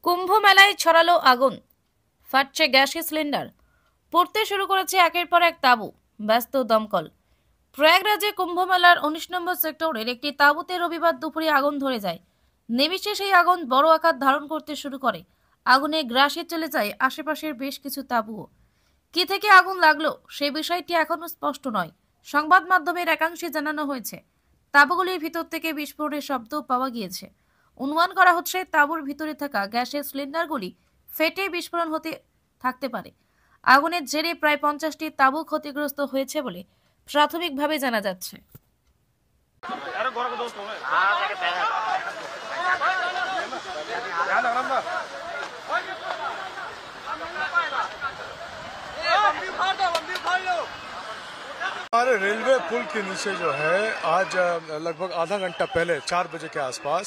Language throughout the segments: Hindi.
কুম্ভ মেলায় ছড়ালো আগুন, ফাটছে গ্যাসের সিলিন্ডার, পড়তে শুরু করেছে একের পর এক তাঁবু, ব্যস্ত দমকল। প্রয়াগরাজে কুম্ভ মেলার 19 নম্বর সেক্টরের একটি তাঁবুতে রবিবার দুপুরে আগুন ধরে যায়। নিমিষে সেই আগুন বড় আকার ধারণ করতে শুরু করে। আগুনে গ্রাসে চলে যায় আশেপাশের বেশ কিছু তাঁবুও। কি থেকে আগুন লাগলো সে বিষয়টি এখনো স্পষ্ট নয়। সংবাদ মাধ্যমের একাংশে জানানো হয়েছে তাঁবুগুলির ভিতর থেকে বিস্ফোরণের শব্দ পাওয়া গিয়েছে। অনুমান করা হচ্ছে তাঁবুর ভিতরে থাকা গ্যাসের সিলিন্ডারগুলি ফেটে বিস্ফোরণ হতে থাকতে পারে। আগুনের জেরে প্রায় 50টি তাঁবু ক্ষতিগ্রস্ত হয়েছে বলে প্রাথমিকভাবে জানা যাচ্ছে। हमारे रेलवे पुल के नीचे जो है आज लगभग आधा घंटा पहले 4 बजे के आसपास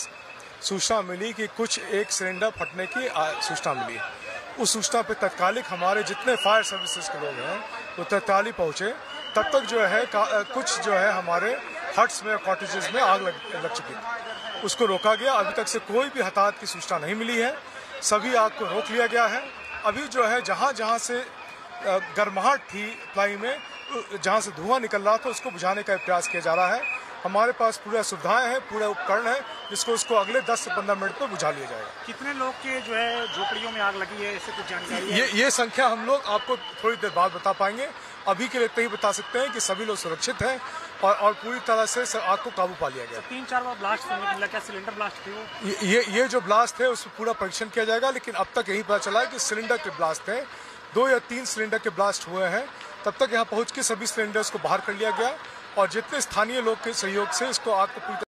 सूचना मिली कि कुछ एक सिलेंडर फटने की सूचना मिली। उस सूचना पे तत्कालिक हमारे जितने फायर सर्विसेज के लोग हैं वो तत्कालिक पहुंचे। तब तक जो है कुछ जो है हमारे हट्स में कॉटेजेस में आग लग चुकी थी। उसको रोका गया। अभी तक से कोई भी हताहत की सूचना नहीं मिली है। सभी आग को रोक लिया गया है। अभी जो है जहां जहां से गर्माहट थी फ्लाई में, जहां से धुआं निकल रहा था, उसको बुझाने का प्रयास किया जा रहा है। हमारे पास पूरा सुविधाएं हैं, पूरे उपकरण हैं, जिसको उसको अगले 10 से 15 मिनट में बुझा लिया जाएगा। कितने लोग के जो है झोपड़ियों में आग लगी है, इससे कुछ जानकारी है? ये संख्या हम लोग आपको थोड़ी देर बाद बता पाएंगे। अभी के लिए इतना ही बता सकते हैं कि सभी लोग सुरक्षित हैं और पूरी तरह से आग को काबू पा लिया गया। 3-4 बार ब्लास्ट होने को मिला, क्या सिलेंडर ब्लास्ट थे वो? ये जो ब्लास्ट है उसमें पूरा परीक्षण किया जाएगा, लेकिन अब तक यही पता चला है कि सिलेंडर के ब्लास्ट थे। 2 या 3 सिलेंडर के ब्लास्ट हुए हैं। तब तक यहाँ पहुंच के सभी सिलेंडर्स को बाहर कर लिया गया और जितने स्थानीय लोग के सहयोग से इसको आग को पूरी